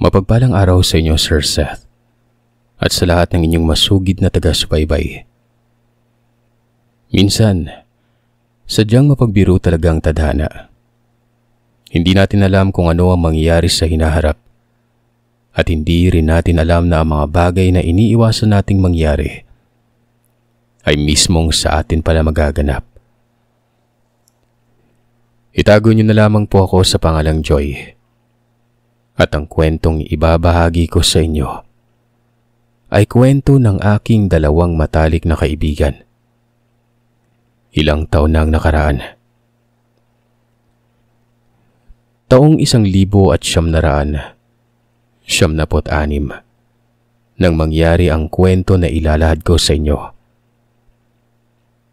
Mapagpalang araw sa inyo, Sir Seth, at sa lahat ng inyong masugid na taga-subaybay. Minsan, sadyang mapagbiro talaga ang tadhana. Hindi natin alam kung ano ang mangyayari sa hinaharap at hindi rin natin alam na ang mga bagay na iniiwasan nating mangyari ay mismong sa atin pala magaganap. Itago niyo na lamang po ako sa pangalang Joy. At ang kwentong ibabahagi ko sa inyo ay kwento ng aking dalawang matalik na kaibigan. Ilang taon na ang nakaraan. Taong 1996 nang mangyari ang kwento na ilalahad ko sa inyo.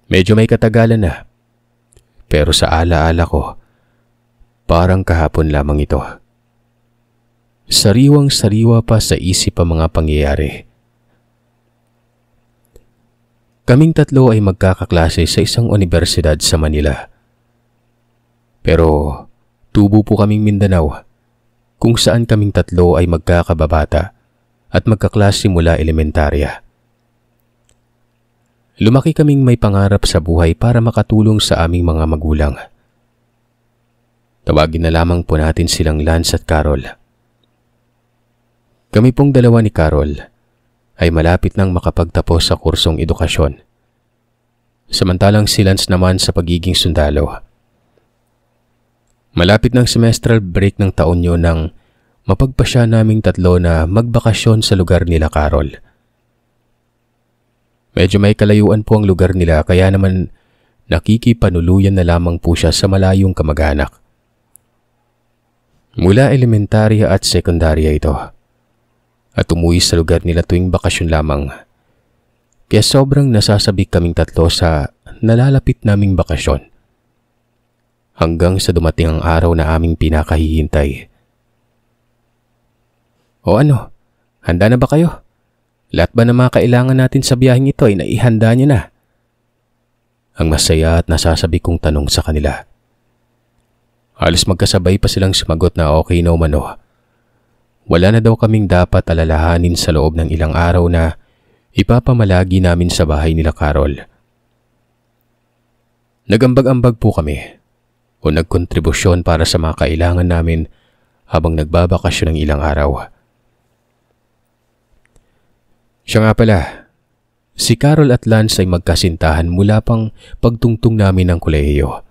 Medyo may katagalan na, pero sa alaala ko, parang kahapon lamang ito. Sariwang-sariwa pa sa isip ang mga pangyayari. Kaming tatlo ay magkakaklase sa isang unibersidad sa Manila. Pero tubo po kaming Mindanao, kung saan kaming tatlo ay magkakababata at magkaklase mula elementarya. Lumaki kaming may pangarap sa buhay para makatulong sa aming mga magulang. Tawagin na lamang po natin silang Lance at Carol. Kami pong dalawa ni Carol ay malapit nang makapagtapos sa kursong edukasyon. Samantalang si Lance naman sa pagiging sundalo. Malapit ng semestral break ng taon yun nang mapagpasya naming tatlo na magbakasyon sa lugar nila Carol. Medyo may kalayuan po ang lugar nila kaya naman nakikipanuluyan na lamang po siya sa malayong kamag-anak. Mula elementarya at sekundarya ito. At umuwi sa lugar nila tuwing bakasyon lamang. Kaya sobrang nasasabik kaming tatlo sa nalalapit naming bakasyon. Hanggang sa dumating ang araw na aming pinakahihintay. O ano, handa na ba kayo? Lahat ba ng mga kailangan natin sa biyaheng ito ay naihanda niyo na? Ang masaya at nasasabik kong tanong sa kanila. Halos magkasabay pa silang sumagot na okay na umano. Wala na daw kaming dapat alalahanin sa loob ng ilang araw na ipapamalagi namin sa bahay nila Carol. Nagambag-ambag po kami o nagkontribusyon para sa mga kailangan namin habang nagbabakasyon ng ilang araw. Siya nga pala, si Carol at Lance ay magkasintahan mula pang pagtungtong namin ng kolehiyo.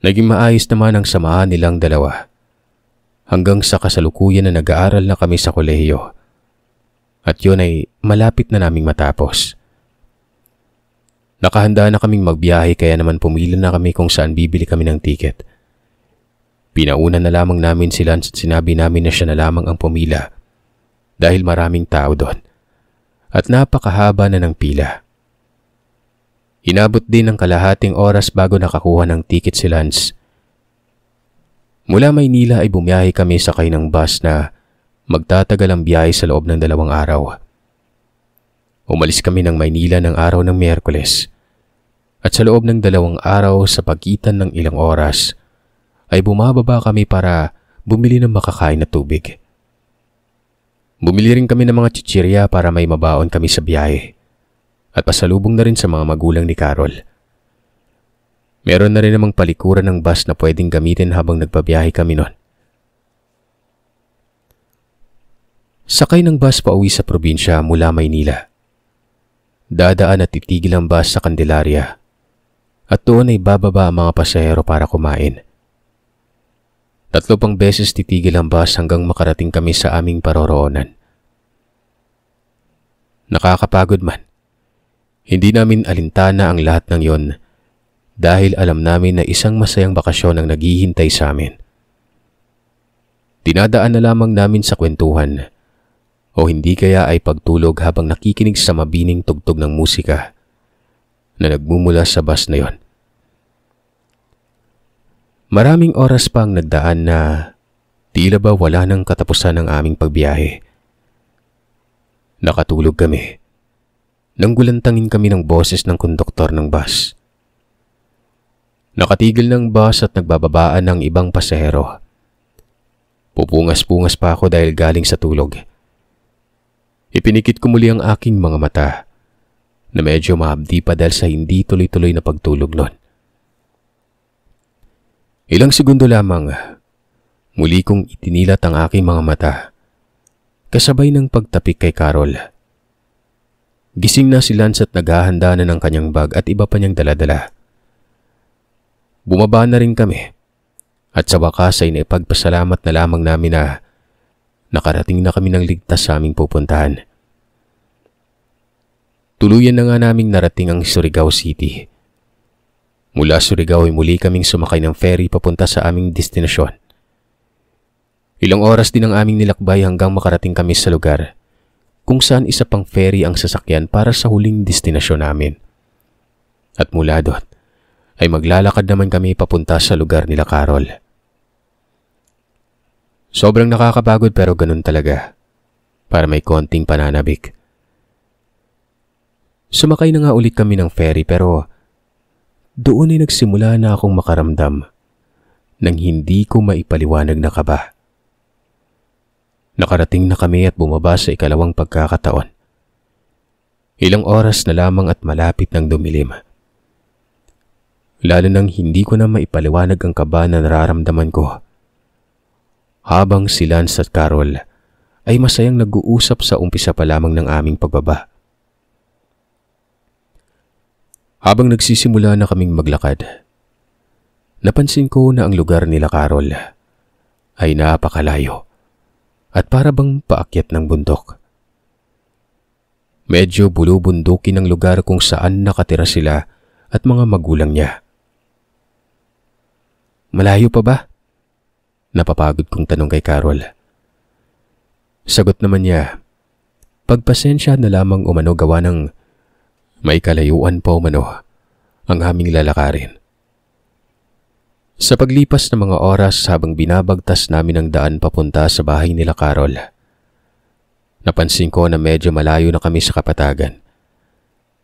Naging maayos naman ang samahan nilang dalawa. Hanggang sa kasalukuyan na nag-aaral na kami sa kolehiyo. At yun ay malapit na naming matapos. Nakahanda na kaming magbiyahe kaya naman pumili na kami kung saan bibili kami ng tiket. Pinauna na lamang namin sila at sinabi namin na siya na lamang ang pumila dahil maraming tao doon at napakahaba na ng pila. Inabot din ng kalahating oras bago nakakuha ng tiket si Lance. Mula Maynila ay bumiyahe kami sakay ng bus na magtatagal ang biyahe sa loob ng 2 araw. Umalis kami ng Maynila ng araw ng Miyerkules at sa loob ng 2 araw sa pagitan ng ilang oras ay bumababa kami para bumili ng makakain na tubig. Bumili rin kami ng mga chichirya para may mabaon kami sa biyahe at pasalubong na rin sa mga magulang ni Carol. Meron na rin namang palikuran ng bus na pwedeng gamitin habang nagbabiyahe kami noon. Sakay ng bus pauwi sa probinsya mula Maynila. Dadaan at titigil ang bus sa Candelaria at doon ay bababa ang mga pasahero para kumain. 3 pang beses titigil ang bus hanggang makarating kami sa aming paroroonan. Nakakapagod man. Hindi namin alintana ang lahat ng yon dahil alam namin na isang masayang bakasyon ang naghihintay sa amin. Dinadaan na lamang namin sa kwentuhan o hindi kaya ay pagtulog habang nakikinig sa mabining tugtog ng musika na nagmumula sa bus na yon. Maraming oras pang nagdaan na tila ba wala nang katapusan ng aming pagbiyahe. Nakatulog kami nang gulantangin kami ng boses ng konduktor ng bus. Nakatigil ng bus at nagbababaan ng ibang pasahero. Pupungas-pungas pa ako dahil galing sa tulog. Ipinikit ko muli ang aking mga mata na medyo mahabdi pa dahil sa hindi tuloy-tuloy na pagtulog nun. Ilang segundo lamang, muli kong itinilat ang aking mga mata, kasabay ng pagtapik kay Carol. Gising na si Lance at naghahanda na ng kanyang bag at iba pa niyang daladala. Bumaba na rin kami at sa wakas ay naipagpasalamat na lamang namin na nakarating na kami ng ligtas sa aming pupuntahan. Tuluyan na nga naming narating ang Surigao City. Mula Surigao ay muli kaming sumakay ng ferry papunta sa aming destinasyon. Ilang oras din ang aming nilakbay hanggang makarating kami sa lugar kung saan isa pang ferry ang sasakyan para sa huling destinasyon namin. At mula doon ay maglalakad naman kami papunta sa lugar nila Carol. Sobrang nakakapagod pero ganun talaga, para may konting pananabik. Sumakay na nga ulit kami ng ferry pero doon ay nagsimula na akong makaramdam ng hindi ko maipaliwanag na kaba. Nakarating na kami at bumaba sa ikalawang pagkakataon. Ilang oras na lamang at malapit ng dumilim. Lalo nang hindi ko na maipaliwanag ang kaba na nararamdaman ko. Habang si Lance at Carol ay masayang nag-uusap sa umpisa pa lamang ng aming pagbaba. Habang nagsisimula na kaming maglakad, napansin ko na ang lugar nila Carol ay napakalayo at para bang paakyat ng bundok. Medyo bulubundukin ang lugar kung saan nakatira sila at mga magulang niya. Malayo pa ba? Napapagod kong tanong kay Carol. Sagot naman niya, pagpasensya na lamang umano gawa ng may kalayuan pa umano ang aming lalakarin. Sa paglipas ng mga oras habang binabagtas namin ang daan papunta sa bahay nila Carol, napansin ko na medyo malayo na kami sa kapatagan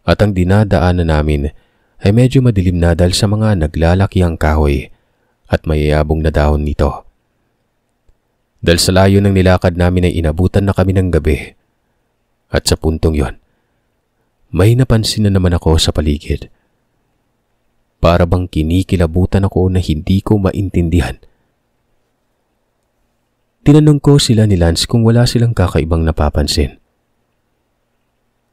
at ang dinadaanan namin ay medyo madilim na dahil sa mga naglalakihang kahoy at mayayabong na dahon nito. Dahil sa layo ng nilakad namin ay inabutan na kami ng gabi at sa puntong yon, may napansin na naman ako sa paligid. Para bang kinikilabutan ako na hindi ko maintindihan. Tinanong ko sila ni Lance kung wala silang kakaibang napapansin.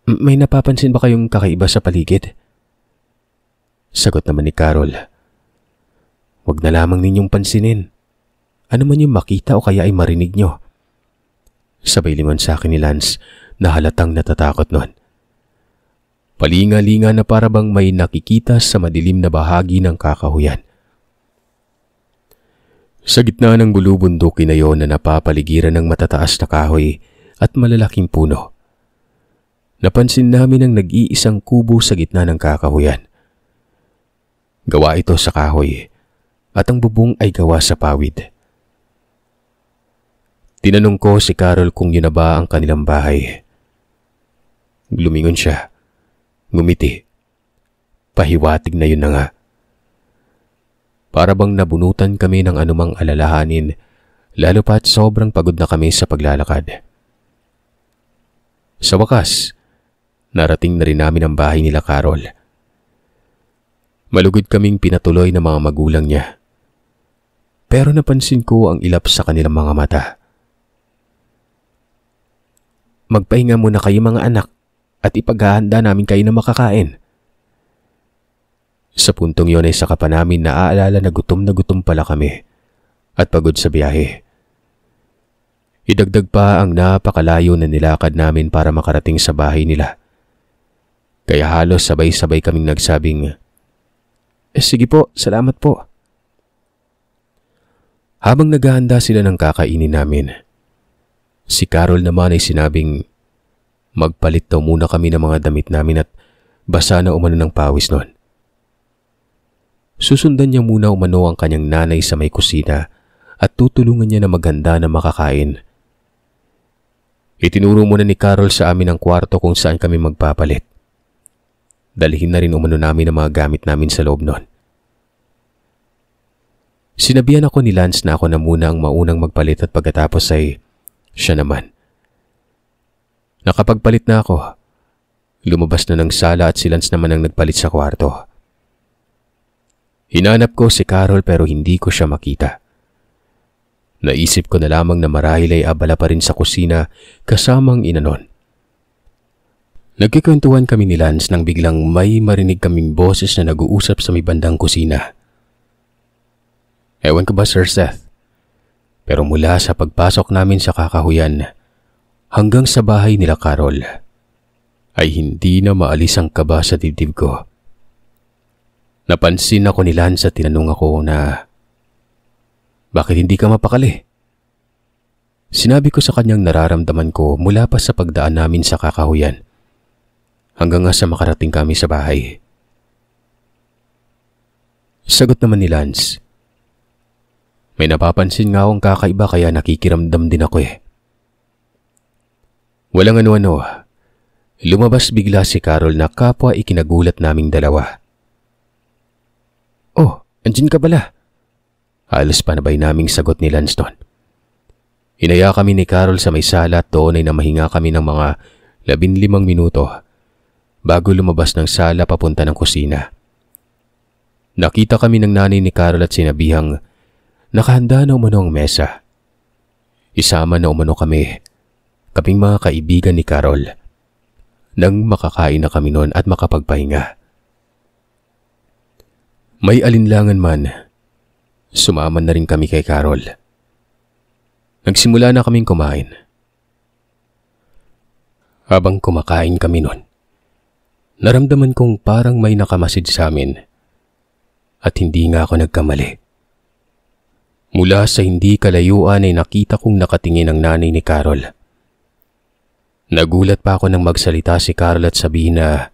May napapansin ba kayong kakaiba sa paligid? Sagot naman ni Carol. Huwag na lamang ninyong pansinin. Ano man yung makita o kaya ay marinig nyo. Sabay lingon sa akin ni Lance na halatang natatakot nun. Palinga-linga na para bang may nakikita sa madilim na bahagi ng kakahuyan. Sa gitna ng bulubundukin na yon na napapaligiran ng matataas na kahoy at malalaking puno, napansin namin ang nag-iisang kubo sa gitna ng kakahuyan. Gawa ito sa kahoy at ang bubong ay gawa sa pawid. Tinanong ko si Carol kung yun na ba ang kanilang bahay. Lumingon siya. Ngumiti. Pahiwatig na yun na nga. Para bang nabunutan kami ng anumang alalahanin, lalo pa't sobrang pagod na kami sa paglalakad. Sa wakas, narating na rin namin ang bahay nila Carol. Malugod kaming pinatuloy ng mga magulang niya. Pero napansin ko ang ilap sa kanilang mga mata. Magpahinga muna kayo mga anak at ipaghahanda namin kayo na makakain. Sa puntong yon ay saka pa namin naaalala na gutom pala kami at pagod sa biyahe. Idagdag pa ang napakalayo na nilakad namin para makarating sa bahay nila. Kaya halos sabay-sabay kaming nagsabing, sige po, salamat po. Habang naghahanda sila ng kakainin namin, si Carol naman ay sinabing magpalit daw muna kami ng mga damit namin at basa na umano ng pawis noon. Susundan niya muna umano ang kanyang nanay sa may kusina at tutulungan niya na maghanda na makakain. Itinuro muna ni Carol sa amin ang kwarto kung saan kami magpapalit. Dalhin na rin umano namin ang mga gamit namin sa loob noon. Sinabihan ako ni Lance na ako na muna ang maunang magpalit at pagkatapos ay siya naman. Nakapagpalit na ako. Lumabas na ng sala at si Lance naman ang nagpalit sa kwarto. Hinanap ko si Carol pero hindi ko siya makita. Naisip ko na lamang na marahil ay abala pa rin sa kusina kasamang inanon. Nagkikwentuhan kami ni Lance nang biglang may marinig kaming boses na nag-uusap sa may bandang kusina. Ewan ko ba, Sir Seth? Pero mula sa pagpasok namin sa kakahuyan hanggang sa bahay nila Carol ay hindi na maalis ang kaba sa dibdib ko. Napansin ako ni Lance at tinanong ako na, bakit hindi ka mapakali? Sinabi ko sa kanyang nararamdaman ko mula pa sa pagdaan namin sa kakahuyan hanggang nga sa makarating kami sa bahay. Sagot naman ni Lance, may napapansin nga akong kakaiba kaya nakikiramdam din ako eh. Walang ano-ano. Lumabas bigla si Carol na kapwa ikinagulat naming dalawa. Oh, andyan ka pala. Halos panabay naming sagot ni Lance noon. Hinaya kami ni Carol sa may sala at doon ay namahinga kami ng mga 15 minuto bago lumabas ng sala papunta ng kusina. Nakita kami ng nanay ni Carol at sinabihang nakahanda na umano ang mesa. Isama na umano kami, kaming mga kaibigan ni Carol, nang makakain na kami noon at makapagpahinga. May alinlangan man, sumaman na rin kami kay Carol. Nagsimula na kaming kumain. Habang kumakain kami noon, naramdaman kong parang may nakamasid sa amin at hindi nga ako nagkamali. Mula sa hindi kalayuan ay nakita kong nakatingin ang nanay ni Carol. Nagulat pa ako nang magsalita si Carol at sabihin na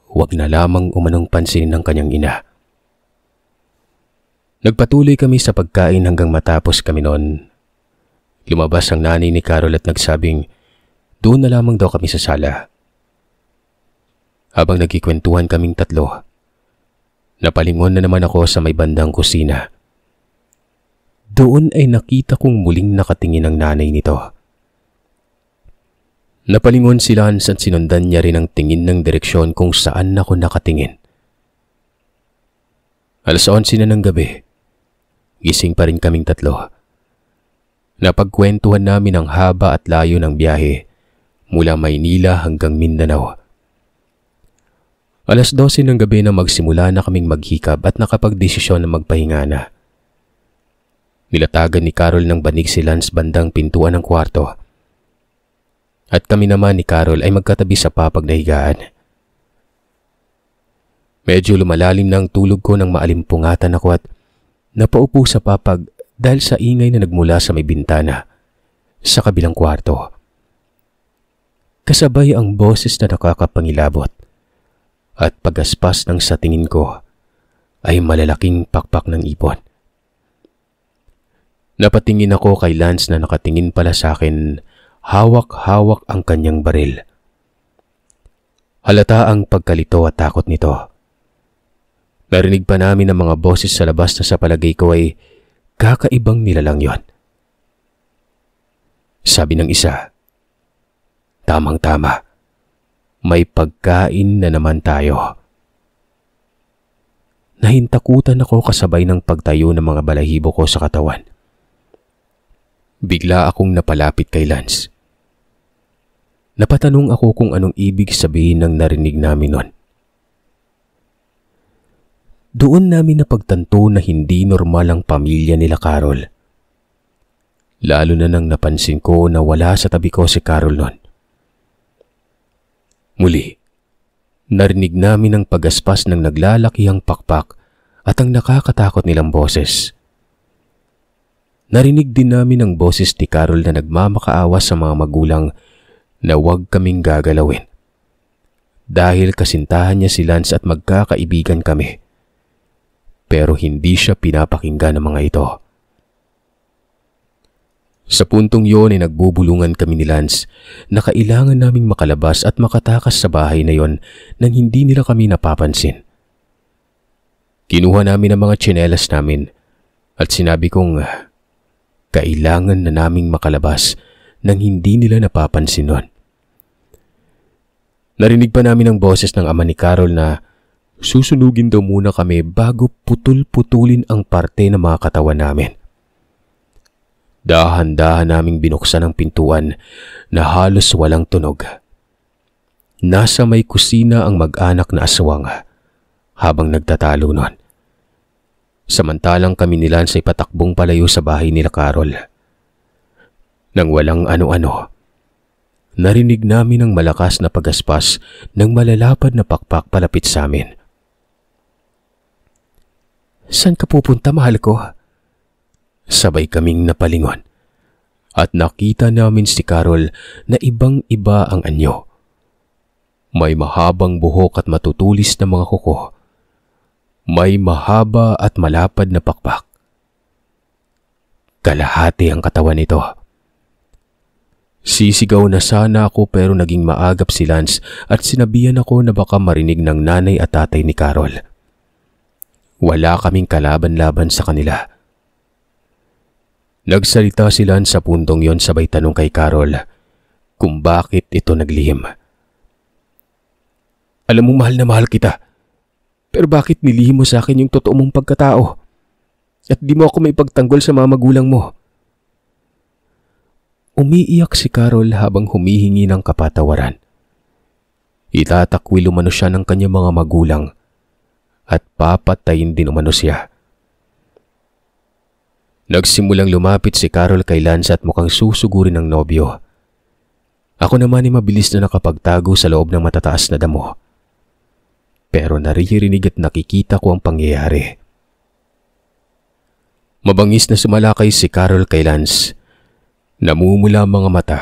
huwag na lamang umanong pansinin ng kanyang ina. Nagpatuloy kami sa pagkain hanggang matapos kami noon. Lumabas ang nanay ni Carol at nagsabing doon na lamang daw kami sa sala. Habang nagkikwentuhan kaming tatlo, napalingon na naman ako sa may bandang kusina. Doon ay nakita kong muling nakatingin ang nanay nito. Napalingon si Lance at sinundan niya rin ang tingin ng direksyon kung saan ako nakatingin. 11:00 na ng gabi. Gising pa rin kaming tatlo. Napagkwentuhan namin ang haba at layo ng biyahe mula Maynila hanggang Mindanao. 12:00 ng gabi na magsimula na kaming maghikab at nakapagdesisyon na magpahinga na. Nilatagan ni Carol ng banig si Lance bandang pintuan ng kwarto. At kami naman ni Carol ay magkatabi sa papag na higaan. Medyo lumalalim na ang tulog ko nang maalimpungatan ako at napaupo sa papag dahil sa ingay na nagmula sa may bintana sa kabilang kwarto. Kasabay ang boses na nakakapangilabot at pagaspas ng sa tingin ko ay malalaking pakpak ng ipon. Napatingin ako kay Lance na nakatingin pala sa akin, hawak-hawak ang kanyang baril. Halata ang pagkalito at takot nito. Narinig pa namin ang mga boses sa labas na sa palagay ko ay kakaibang nilalang yon. Sabi ng isa, tamang-tama, may pagkain na naman tayo. Nahintakutan ako kasabay ng pagtayo ng mga balahibo ko sa katawan. Bigla akong napalapit kay Lance. Napatanong ako kung anong ibig sabihin ng narinig namin nun. Doon namin napagtanto na hindi normal ang pamilya nila Carol. Lalo na nang napansin ko na wala sa tabi ko si Carol nun. Muli, narinig namin ang pagaspas ng naglalakihang pakpak at ang nakakatakot nilang boses. Narinig din namin ang boses ni Carol na nagmamakaawa sa mga magulang na huwag kaming gagalawin. Dahil kasintahan niya si Lance at magkakaibigan kami. Pero hindi siya pinapakinggan ng mga ito. Sa puntong yun ay nagbubulungan kami ni Lance na kailangan naming makalabas at makatakas sa bahay na yon nang hindi nila kami napapansin. Kinuha namin ang mga tsinelas namin at sinabi kong kailangan na naming makalabas nang hindi nila napapansin nun. Narinig pa namin ang boses ng ama ni Carol na susunugin daw muna kami bago putol-putulin ang parte ng mga katawan namin. Dahan-dahan naming binuksan ang pintuan na halos walang tunog. Nasa may kusina ang mag-anak na aswang habang nagtatalo nun. Samantalang kami ni Lance ay patakbong palayo sa bahay nila Carol. Nang walang ano-ano, narinig namin ang malakas na pagaspas ng malalapad na pakpak palapit sa amin. "Saan ka pupunta, mahal ko?" Sabay kaming napalingon at nakita namin si Carol na ibang-iba ang anyo. May mahabang buhok at matutulis na mga kuko. May mahaba at malapad na pakpak. Kalahati ang katawan nito. Sisigaw na sana ako pero naging maagap si Lance at sinabihan ako na baka marinig ng nanay at tatay ni Carol. Wala kaming kalaban-laban sa kanila. Nagsalita si Lance sa puntong yon sabay tanong kay Carol kung bakit ito naglihim. "Alam mo mahal na mahal kita, pero bakit nilihim mo sa akin yung totoo mong pagkatao? At di mo ako may pagtanggol sa mga magulang mo?" Umiiyak si Carol habang humihingi ng kapatawaran. Itatakwil umano siya ng kanyang mga magulang at papatayin din umano siya. Nagsimulang lumapit si Carol kay Lance at mukhang susugurin ng nobyo. Ako naman ay mabilis na nakapagtago sa loob ng matataas na damo. Pero naririnig at nakikita ko ang pangyayari. Mabangis na sumalakay si Carol kay Lance. Namumula ang mga mata,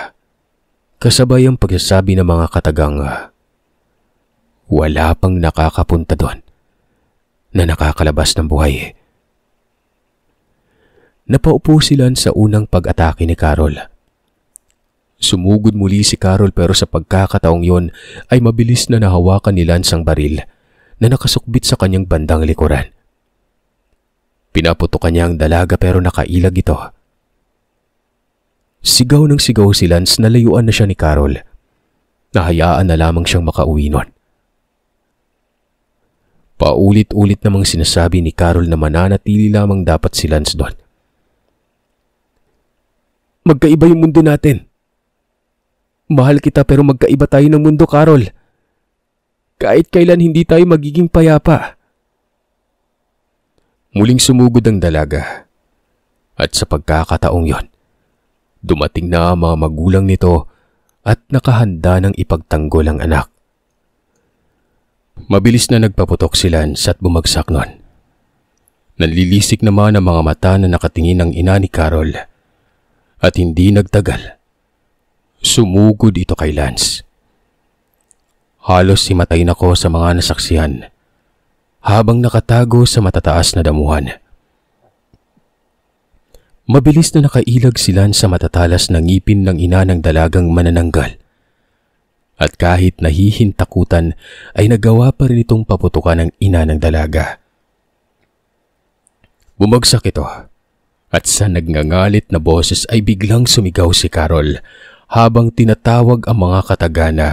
kasabay ang pagsasabi ng mga katagang wala pang nakakapunta doon na nakakalabas ng buhay. Napaupo sila sa unang pag-atake ni Carol. Sumugod muli si Carol pero sa pagkakataong yon ay mabilis na nahawakan ni Lance ang baril na nakasukbit sa kanyang bandang likuran. Pinaputokan niya ang dalaga pero nakailag ito. Sigaw ng sigaw si Lance na layuan na siya ni Carol. Nahayaan na lamang siyang makauwi nun. Paulit-ulit namang sinasabi ni Carol na mananatili lamang dapat si Lance doon. "Magkaiba yung mundo natin. Mahal kita pero magkaiba tayo ng mundo, Carol. Kahit kailan hindi tayo magiging payapa." Muling sumugod ang dalaga. At sa pagkakataong yon, dumating na ang mga magulang nito at nakahanda ng ipagtanggol ang anak. Mabilis na nagpaputok si Lance at bumagsak nun. Nanlilisik naman ang mga mata na nakatingin ng ina ni Carol. At hindi nagtagal, sumugod ito kay Lance. Halos himatayin ako sa mga nasaksihan habang nakatago sa matataas na damuhan. Mabilis na nakailag si Lance sa matatalas na ngipin ng ina ng dalagang manananggal. At kahit nahihintakutan ay nagawa pa rin itong paputukan ng ina ng dalaga. Bumagsak ito at sa nagngangalit na boses ay biglang sumigaw si Carol habang tinatawag ang mga katagana,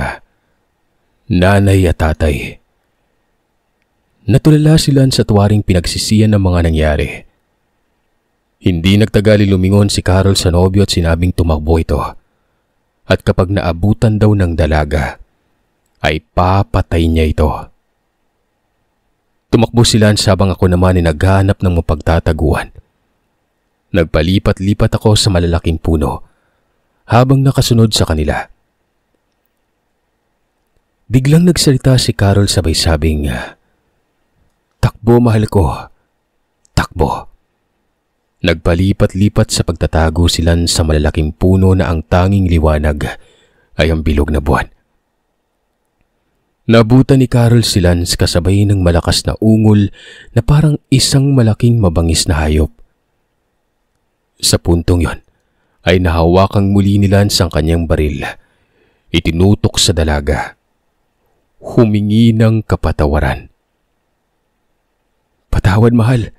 nanay at tatay. Natulala si Lance sa tuwaring pinagsisiyan ng mga nangyari. Hindi nagtagal lumingon si Carol sa nobyo at sinabing tumakbo ito. At kapag naabutan daw ng dalaga, ay papatay niya ito. Tumakbo si Lance habang ako naman ay naghahanap ng mapagtataguan. Nagpalipat-lipat ako sa malalaking puno habang nakasunod sa kanila. Biglang nagsalita si Carol sabay sabing, "Takbo mahal ko, takbo." Nagpalipat-lipat sa pagtatago si Lance sa malalaking puno na ang tanging liwanag ay ang bilog na buwan. Nabutan ni Carol si Lance kasabay ng malakas na ungol na parang isang malaking mabangis na hayop. Sa puntong yon ay nahawakang muli ni Lance ang kanyang baril. Itinutok sa dalaga. Humingi ng kapatawaran. "Patawad mahal.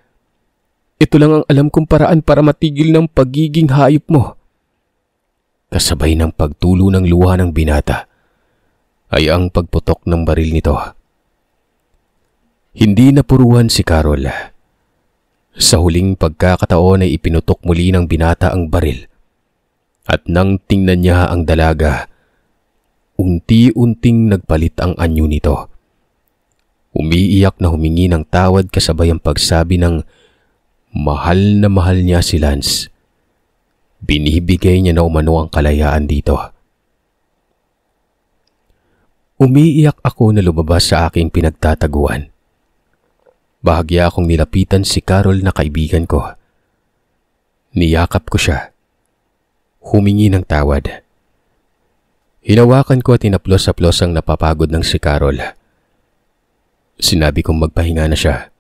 Ito lang ang alam kong paraan para matigil ng pagiging hayop mo. Kasabay ng pagtulo ng luha ng binata ay ang pagputok ng baril nito. Hindi napuruhan si Carol. Sa huling pagkakataon ay ipinutok muli ng binata ang baril. At nang tingnan niya ang dalaga, unti-unting nagpalit ang anyo nito. Umiiyak na humingi ng tawad kasabay ang pagsabi ng mahal na mahal niya si Lance. Binibigay niya na umano ang kalayaan dito. Umiiyak ako na lumabas sa aking pinagtataguan. Bahagya akong nilapitan si Carol na kaibigan ko. Niyakap ko siya. Humingi ng tawad. Hinawakan ko at tinaplos-aplos ang napapagod ng si Carol. Sinabi kong magpahinga na siya.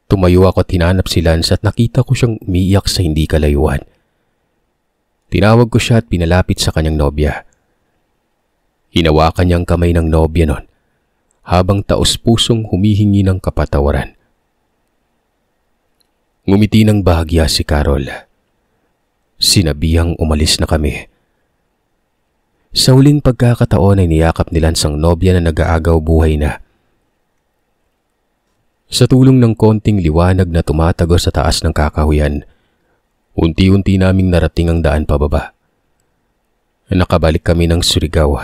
Tumayo ako at hinanap si Lance at nakita ko siyang umiiyak sa hindi kalayuan. Tinawag ko siya at pinalapit sa kanyang nobya. Hinawakan niya ang kamay ng nobya nun habang taos-pusong humihingi ng kapatawaran. Ngumiti ng bahagya si Carol. Sinabihang umalis na kami. Sa huling pagkakataon ay niyakap ni Lance ang nobya na nag-aagaw buhay na. Sa tulong ng konting liwanag na tumatago sa taas ng kakahuyan, unti-unti naming narating ang daan pababa. Nakabalik kami ng Surigao.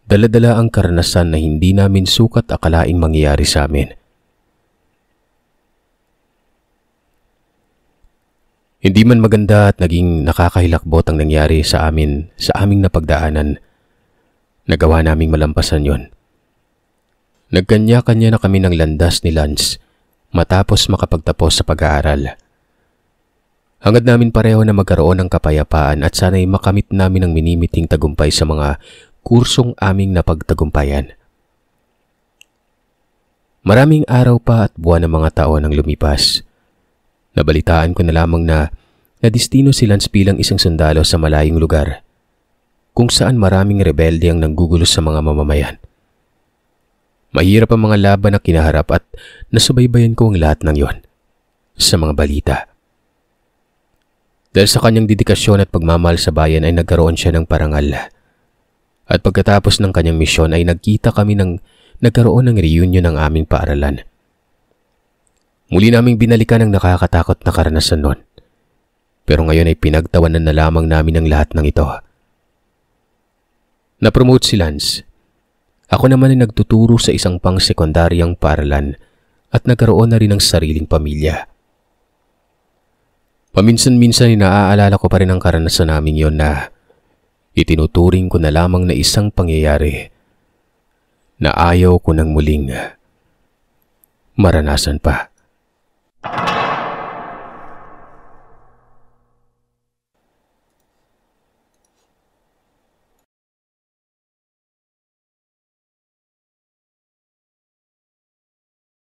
Dala-dala ang karanasan na hindi namin sukat akalaing mangyayari sa amin. Hindi man maganda at naging nakakahilakbot ang nangyari sa amin sa aming napagdaanan. Nagawa naming malampasan yon. Nagkanya-kanya na kami ng landas ni Lance matapos makapagtapos sa pag-aaral. Hangad namin pareho na magkaroon ng kapayapaan at sana'y makamit namin ang minimiting tagumpay sa mga kursong aming napagtagumpayan. Maraming araw pa at buwan ng mga taon ang lumipas. Nabalitaan ko na lamang na nadistino si Lance bilang isang sundalo sa malayong lugar, kung saan maraming rebelde ang nanggugulo sa mga mamamayan. Mahirap ang mga laban na kinaharap at nasubaybayan ko ang lahat ng yon sa mga balita. Dahil sa kanyang dedikasyon at pagmamahal sa bayan ay nagkaroon siya ng parangal. At pagkatapos ng kanyang misyon ay nagkita kami ng nagkaroon ng reunion ng aming paaralan. Muli naming binalikan ang nakakatakot na karanasan nun. Pero ngayon ay pinagtawanan na lamang namin ang lahat ng ito. Na-promote si Lance. Ako naman ay nagtuturo sa isang pang-sekundaryang paaralan at nagkaroon na rin ng sariling pamilya. Paminsan-minsan ay naaalala ko pa rin ang karanasan namin yon na itinuturing ko na lamang na isang pangyayari na ayaw ko nang muling maranasan pa.